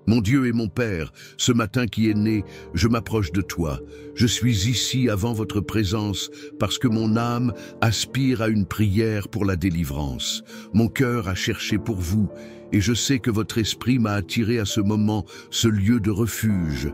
Mon Dieu et mon Père, ce matin qui est né, je m'approche de toi. Je suis ici avant votre présence parce que mon âme aspire à une prière pour la délivrance. Mon cœur a cherché pour vous et je sais que votre esprit m'a attiré à ce moment, ce lieu de refuge.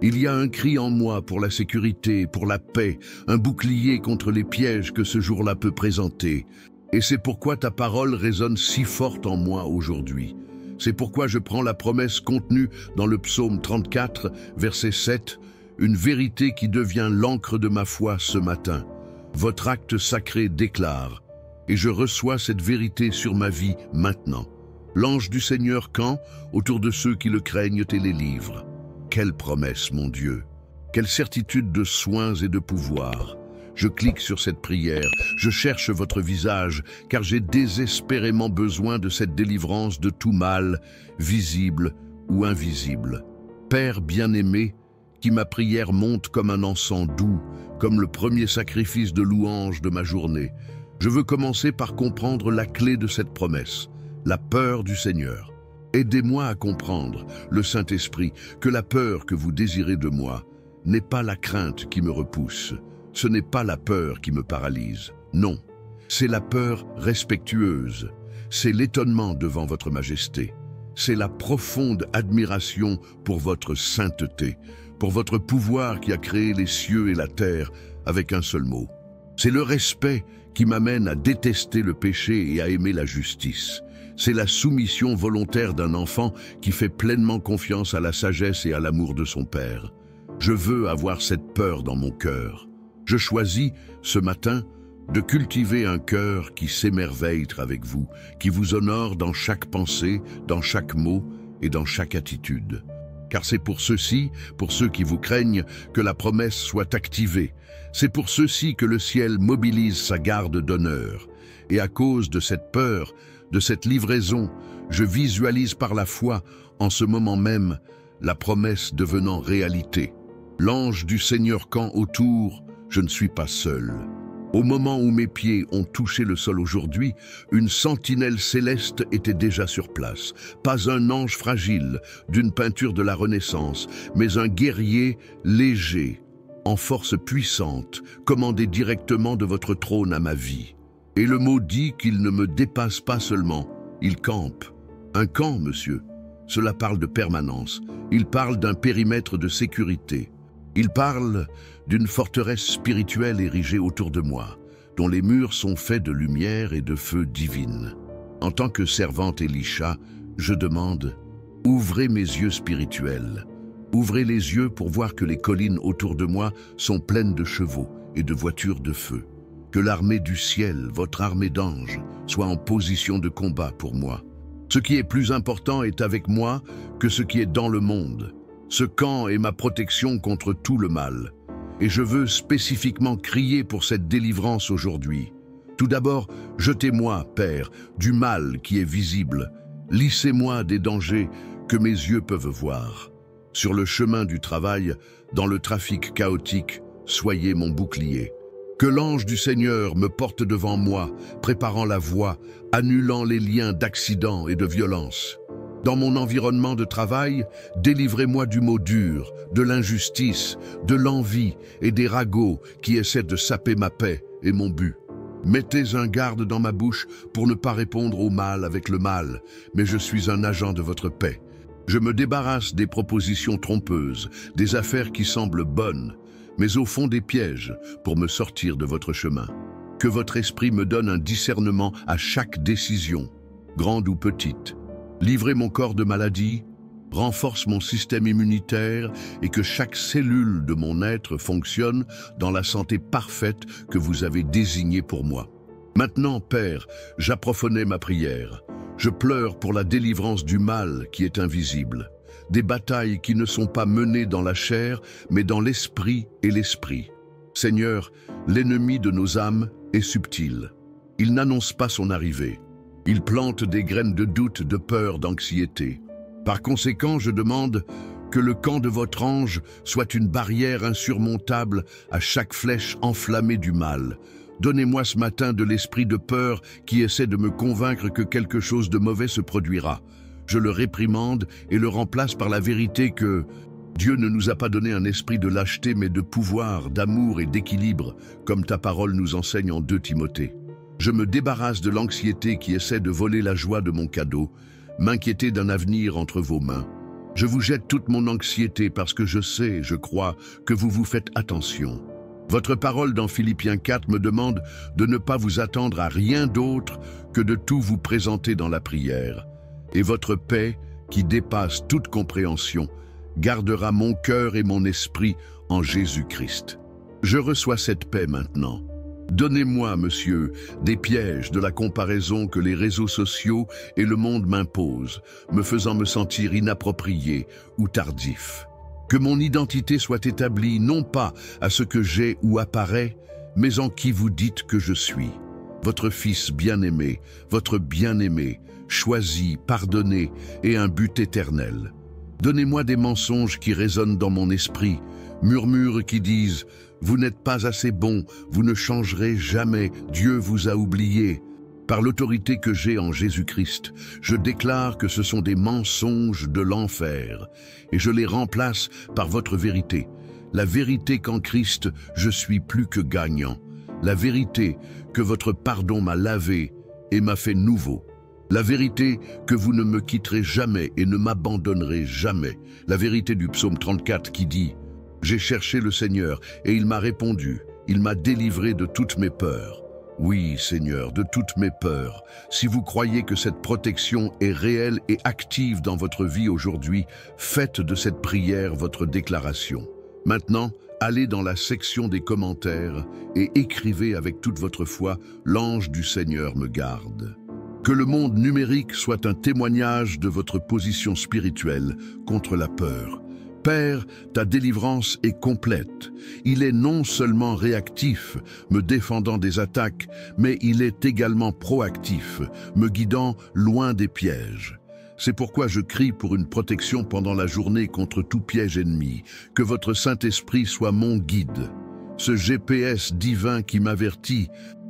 Il y a un cri en moi pour la sécurité, pour la paix, un bouclier contre les pièges que ce jour-là peut présenter. Et c'est pourquoi ta parole résonne si forte en moi aujourd'hui. C'est pourquoi je prends la promesse contenue dans le psaume 34, verset 7, une vérité qui devient l'encre de ma foi ce matin. Votre acte sacré déclare, et je reçois cette vérité sur ma vie maintenant. L'ange du Seigneur campe autour de ceux qui le craignent et les livrent. Quelle promesse, mon Dieu! Quelle certitude de soins et de pouvoir! Je clique sur cette prière, je cherche votre visage, car j'ai désespérément besoin de cette délivrance de tout mal, visible ou invisible. Père bien-aimé, qui ma prière monte comme un encens doux, comme le premier sacrifice de louange de ma journée, je veux commencer par comprendre la clé de cette promesse, la peur du Seigneur. Aidez-moi à comprendre, le Saint-Esprit, que la peur que vous désirez de moi n'est pas la crainte qui me repousse. Ce n'est pas la peur qui me paralyse, non, c'est la peur respectueuse, c'est l'étonnement devant votre majesté, c'est la profonde admiration pour votre sainteté, pour votre pouvoir qui a créé les cieux et la terre avec un seul mot. C'est le respect qui m'amène à détester le péché et à aimer la justice. C'est la soumission volontaire d'un enfant qui fait pleinement confiance à la sagesse et à l'amour de son père. Je veux avoir cette peur dans mon cœur. Je choisis, ce matin, de cultiver un cœur qui s'émerveille avec vous, qui vous honore dans chaque pensée, dans chaque mot et dans chaque attitude. Car c'est pour ceux-ci, pour ceux qui vous craignent, que la promesse soit activée. C'est pour ceux-ci que le ciel mobilise sa garde d'honneur. Et à cause de cette peur, de cette livraison, je visualise par la foi, en ce moment même, la promesse devenant réalité. L'ange du Seigneur campe autour, je ne suis pas seul. Au moment où mes pieds ont touché le sol aujourd'hui, une sentinelle céleste était déjà sur place. Pas un ange fragile, d'une peinture de la Renaissance, mais un guerrier léger, en force puissante, commandé directement de votre trône à ma vie. Et le mot dit qu'il ne me dépasse pas seulement, il campe. Un camp, monsieur, cela parle de permanence, il parle d'un périmètre de sécurité. Il parle d'une forteresse spirituelle érigée autour de moi, dont les murs sont faits de lumière et de feu divine. En tant que servante Elisha, je demande, ouvrez mes yeux spirituels. Ouvrez les yeux pour voir que les collines autour de moi sont pleines de chevaux et de voitures de feu. Que l'armée du ciel, votre armée d'anges, soit en position de combat pour moi. Ce qui est plus important est avec moi que ce qui est dans le monde. Ce camp est ma protection contre tout le mal. Et je veux spécifiquement crier pour cette délivrance aujourd'hui. Tout d'abord, jetez-moi, Père, du mal qui est visible. Lissez-moi des dangers que mes yeux peuvent voir. Sur le chemin du travail, dans le trafic chaotique, soyez mon bouclier. Que l'ange du Seigneur me porte devant moi, préparant la voie, annulant les liens d'accidents et de violence. Dans mon environnement de travail, délivrez-moi du mot dur, de l'injustice, de l'envie et des ragots qui essaient de saper ma paix et mon but. Mettez un garde dans ma bouche pour ne pas répondre au mal avec le mal, mais je suis un agent de votre paix. Je me débarrasse des propositions trompeuses, des affaires qui semblent bonnes, mais au fond des pièges pour me sortir de votre chemin. Que votre esprit me donne un discernement à chaque décision, grande ou petite. Livrez mon corps de maladie, renforce mon système immunitaire et que chaque cellule de mon être fonctionne dans la santé parfaite que vous avez désignée pour moi. Maintenant, Père, j'approfondis ma prière. Je pleure pour la délivrance du mal qui est invisible, des batailles qui ne sont pas menées dans la chair, mais dans l'esprit et l'esprit. Seigneur, l'ennemi de nos âmes est subtil. Il n'annonce pas son arrivée. Il plante des graines de doute, de peur, d'anxiété. Par conséquent, je demande que le camp de votre ange soit une barrière insurmontable à chaque flèche enflammée du mal. Donnez-moi ce matin de l'esprit de peur qui essaie de me convaincre que quelque chose de mauvais se produira. je le réprimande et le remplace par la vérité que Dieu ne nous a pas donné un esprit de lâcheté, mais de pouvoir, d'amour et d'équilibre, comme ta parole nous enseigne en 2 Timothée. Je me débarrasse de l'anxiété qui essaie de voler la joie de mon cadeau, m'inquiéter d'un avenir entre vos mains. Je vous jette toute mon anxiété parce que je sais, je crois, que vous vous faites attention. Votre parole dans Philippiens 4 me demande de ne pas vous attendre à rien d'autre que de tout vous présenter dans la prière. Et votre paix, qui dépasse toute compréhension, gardera mon cœur et mon esprit en Jésus-Christ. Je reçois cette paix maintenant. Donnez-moi, monsieur, des pièges de la comparaison que les réseaux sociaux et le monde m'imposent, me faisant me sentir inapproprié ou tardif. Que mon identité soit établie non pas à ce que j'ai ou apparaît, mais en qui vous dites que je suis. Votre Fils bien-aimé, votre bien-aimé, choisi, pardonné et un but éternel. Donnez-moi des mensonges qui résonnent dans mon esprit, murmures qui disent « Vous n'êtes pas assez bon, vous ne changerez jamais, Dieu vous a oublié ». Par l'autorité que j'ai en Jésus-Christ, je déclare que ce sont des mensonges de l'enfer et je les remplace par votre vérité. La vérité qu'en Christ, je suis plus que gagnant. La vérité que votre pardon m'a lavé et m'a fait nouveau. La vérité que vous ne me quitterez jamais et ne m'abandonnerez jamais. La vérité du psaume 34 qui dit « J'ai cherché le Seigneur et il m'a répondu, il m'a délivré de toutes mes peurs. » Oui, Seigneur, de toutes mes peurs. Si vous croyez que cette protection est réelle et active dans votre vie aujourd'hui, faites de cette prière votre déclaration. Maintenant, allez dans la section des commentaires et écrivez avec toute votre foi « L'ange du Seigneur me garde ». Que le monde numérique soit un témoignage de votre position spirituelle contre la peur. Père, ta délivrance est complète. Il est non seulement réactif, me défendant des attaques, mais il est également proactif, me guidant loin des pièges. C'est pourquoi je crie pour une protection pendant la journée contre tout piège ennemi. Que votre Saint-Esprit soit mon guide. Ce GPS divin qui m'avertit,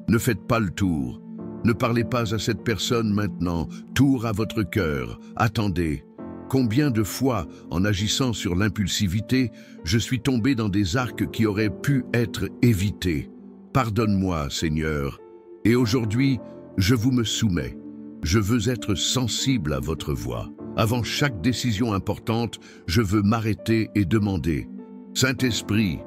ne faites pas le tour. Ne parlez pas à cette personne maintenant. Tour à votre cœur. Attendez. Combien de fois, en agissant sur l'impulsivité, je suis tombé dans des arcs qui auraient pu être évités. Pardonne-moi, Seigneur. Et aujourd'hui, je vous me soumets. Je veux être sensible à votre voix. Avant chaque décision importante, je veux m'arrêter et demander « Saint-Esprit,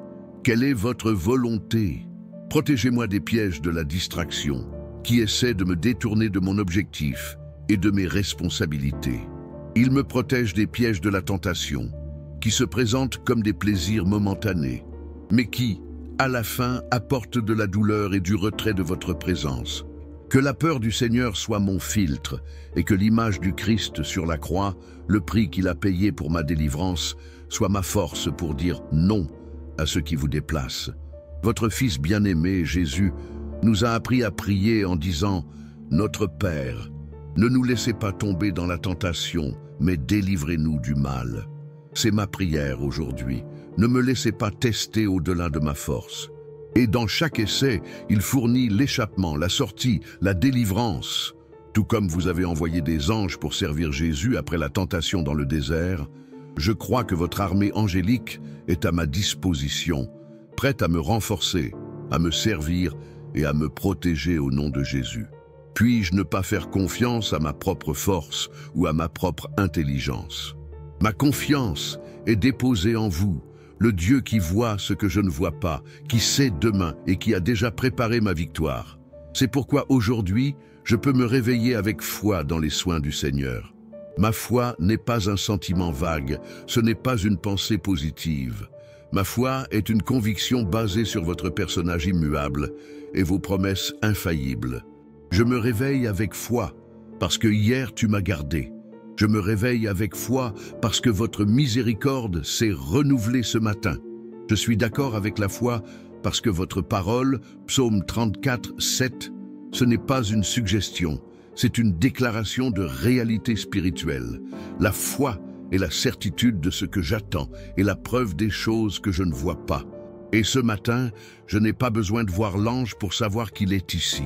quelle est votre volonté? Protégez-moi des pièges de la distraction qui essaient de me détourner de mon objectif et de mes responsabilités. Il me protège des pièges de la tentation, qui se présentent comme des plaisirs momentanés, mais qui, à la fin, apportent de la douleur et du retrait de votre présence. Que la peur du Seigneur soit mon filtre, et que l'image du Christ sur la croix, le prix qu'il a payé pour ma délivrance, soit ma force pour dire non à ce qui vous déplace. Votre Fils bien-aimé, Jésus, nous a appris à prier en disant « Notre Père ». Ne nous laissez pas tomber dans la tentation, mais délivrez-nous du mal. C'est ma prière aujourd'hui. Ne me laissez pas tester au-delà de ma force. Et dans chaque essai, il fournit l'échappement, la sortie, la délivrance. Tout comme vous avez envoyé des anges pour servir Jésus après la tentation dans le désert, je crois que votre armée angélique est à ma disposition, prête à me renforcer, à me servir et à me protéger au nom de Jésus. Puis-je ne pas faire confiance à ma propre force ou à ma propre intelligence? Ma confiance est déposée en vous, le Dieu qui voit ce que je ne vois pas, qui sait demain et qui a déjà préparé ma victoire. C'est pourquoi aujourd'hui, je peux me réveiller avec foi dans les soins du Seigneur. Ma foi n'est pas un sentiment vague, ce n'est pas une pensée positive. Ma foi est une conviction basée sur votre personnage immuable et vos promesses infaillibles. Je me réveille avec foi, parce que hier tu m'as gardé. Je me réveille avec foi, parce que votre miséricorde s'est renouvelée ce matin. Je suis d'accord avec la foi, parce que votre parole, psaume 34, 7, ce n'est pas une suggestion, c'est une déclaration de réalité spirituelle. La foi est la certitude de ce que j'attends et la preuve des choses que je ne vois pas. Et ce matin, je n'ai pas besoin de voir l'ange pour savoir qu'il est ici.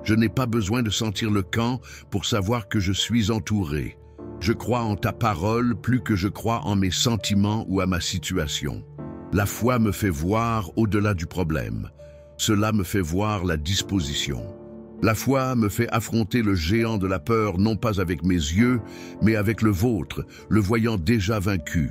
Je n'ai pas besoin de sentir le camp pour savoir que je suis entouré. Je crois en ta parole plus que je crois en mes sentiments ou à ma situation. La foi me fait voir au-delà du problème. Cela me fait voir la disposition. La foi me fait affronter le géant de la peur non pas avec mes yeux, mais avec le vôtre, le voyant déjà vaincu.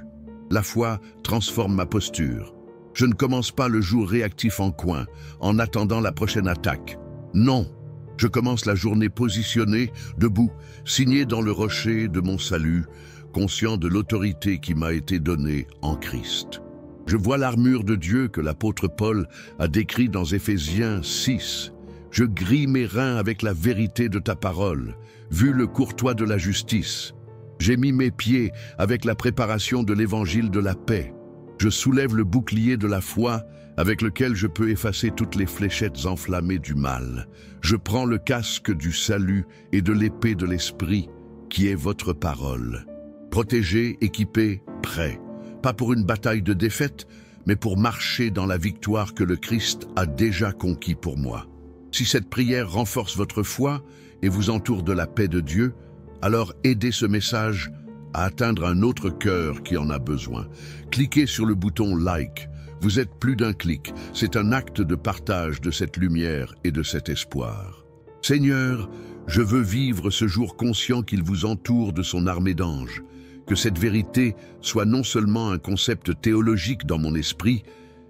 La foi transforme ma posture. Je ne commence pas le jour réactif en coin, en attendant la prochaine attaque. Non, je commence la journée positionnée, debout, signé dans le rocher de mon salut, conscient de l'autorité qui m'a été donnée en Christ. Je vois l'armure de Dieu que l'apôtre Paul a décrit dans Éphésiens 6. Je grille mes reins avec la vérité de ta parole, vu le courtois de la justice. J'ai mis mes pieds avec la préparation de l'évangile de la paix. Je soulève le bouclier de la foi avec lequel je peux effacer toutes les fléchettes enflammées du mal. Je prends le casque du salut et de l'épée de l'esprit, qui est votre parole. Protégé, équipé, prêt. Pas pour une bataille de défaite, mais pour marcher dans la victoire que le Christ a déjà conquis pour moi. Si cette prière renforce votre foi et vous entoure de la paix de Dieu, alors aidez ce message à atteindre un autre cœur qui en a besoin. Cliquez sur le bouton « Like ». Vous êtes plus d'un clic. C'est un acte de partage de cette lumière et de cet espoir. Seigneur, je veux vivre ce jour conscient qu'il vous entoure de son armée d'anges. Que cette vérité soit non seulement un concept théologique dans mon esprit,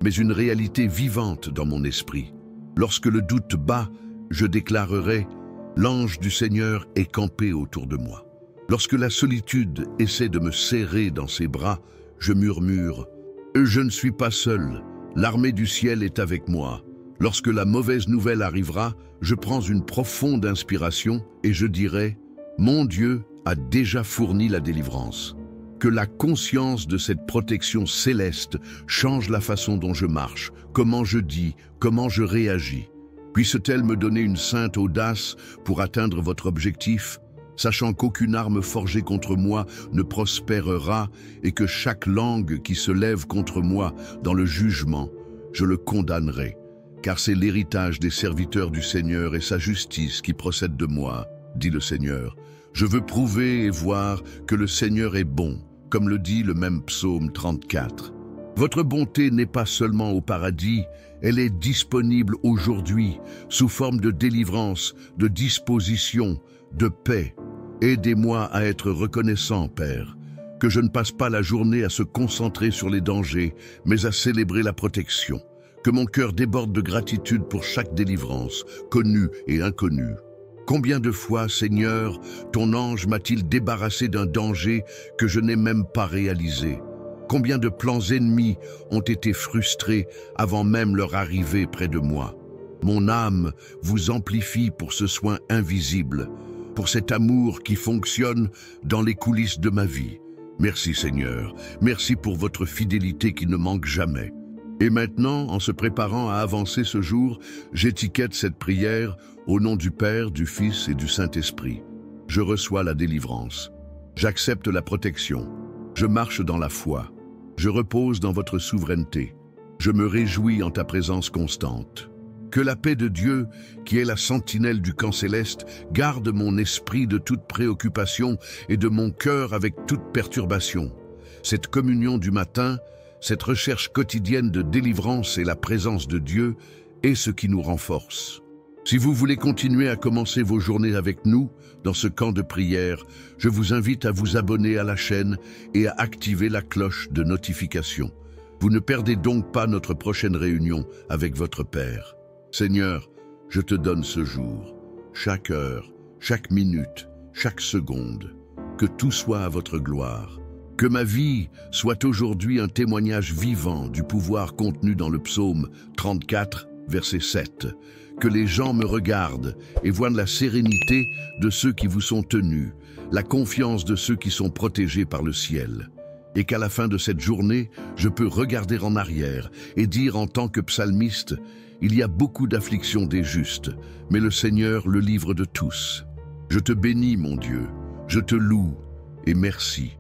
mais une réalité vivante dans mon esprit. Lorsque le doute bat, je déclarerai « L'ange du Seigneur est campé autour de moi ». Lorsque la solitude essaie de me serrer dans ses bras, je murmure « Je ne suis pas seul, l'armée du ciel est avec moi ». Lorsque la mauvaise nouvelle arrivera, je prends une profonde inspiration et je dirai « Mon Dieu a déjà fourni la délivrance ». Que la conscience de cette protection céleste change la façon dont je marche, comment je dis, comment je réagis. Puisse-t-elle me donner une sainte audace pour atteindre votre objectif, sachant qu'aucune arme forgée contre moi ne prospérera et que chaque langue qui se lève contre moi dans le jugement, je le condamnerai, car c'est l'héritage des serviteurs du Seigneur et sa justice qui procède de moi, dit le Seigneur. Je veux prouver et voir que le Seigneur est bon, comme le dit le même psaume 34. Votre bonté n'est pas seulement au paradis, elle est disponible aujourd'hui, sous forme de délivrance, de disposition, de paix. Aidez-moi à être reconnaissant, Père, que je ne passe pas la journée à se concentrer sur les dangers, mais à célébrer la protection. Que mon cœur déborde de gratitude pour chaque délivrance, connue et inconnue. Combien de fois, Seigneur, ton ange m'a-t-il débarrassé d'un danger que je n'ai même pas réalisé? Combien de plans ennemis ont été frustrés avant même leur arrivée près de moi? Mon âme vous amplifie pour ce soin invisible, pour cet amour qui fonctionne dans les coulisses de ma vie. Merci Seigneur, merci pour votre fidélité qui ne manque jamais. Et maintenant, en se préparant à avancer ce jour, j'étiquette cette prière au nom du Père, du Fils et du Saint-Esprit. Je reçois la délivrance. J'accepte la protection. Je marche dans la foi. Je repose dans votre souveraineté. Je me réjouis en ta présence constante. Que la paix de Dieu, qui est la sentinelle du camp céleste, garde mon esprit de toute préoccupation et de mon cœur avec toute perturbation. Cette communion du matin, cette recherche quotidienne de délivrance et la présence de Dieu est ce qui nous renforce. Si vous voulez continuer à commencer vos journées avec nous, dans ce camp de prière, je vous invite à vous abonner à la chaîne et à activer la cloche de notification. Vous ne perdez donc pas notre prochaine réunion avec votre Père. Seigneur, je te donne ce jour, chaque heure, chaque minute, chaque seconde, que tout soit à votre gloire. Que ma vie soit aujourd'hui un témoignage vivant du pouvoir contenu dans le psaume 34, verset 7. Que les gens me regardent et voient la sérénité de ceux qui vous sont tenus, la confiance de ceux qui sont protégés par le ciel. Et qu'à la fin de cette journée, je peux regarder en arrière et dire en tant que psalmiste, il y a beaucoup d'afflictions des justes, mais le Seigneur le livre de tous. Je te bénis, mon Dieu, je te loue et merci.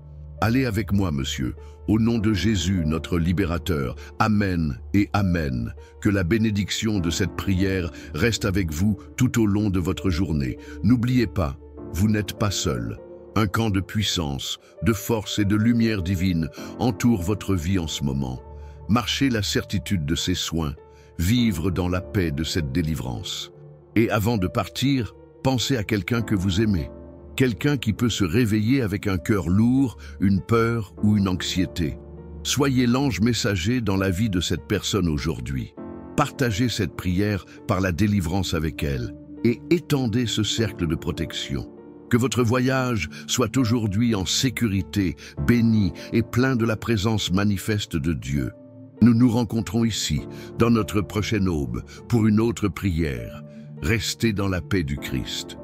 Allez avec moi, monsieur, au nom de Jésus, notre libérateur. Amen et Amen. Que la bénédiction de cette prière reste avec vous tout au long de votre journée. N'oubliez pas, vous n'êtes pas seul. Un camp de puissance, de force et de lumière divine entoure votre vie en ce moment. Marchez la certitude de ses soins, vivre dans la paix de cette délivrance. Et avant de partir, pensez à quelqu'un que vous aimez. Quelqu'un qui peut se réveiller avec un cœur lourd, une peur ou une anxiété. Soyez l'ange messager dans la vie de cette personne aujourd'hui. Partagez cette prière par la délivrance avec elle et étendez ce cercle de protection. Que votre voyage soit aujourd'hui en sécurité, béni et plein de la présence manifeste de Dieu. Nous nous rencontrons ici, dans notre prochaine aube, pour une autre prière. Restez dans la paix du Christ.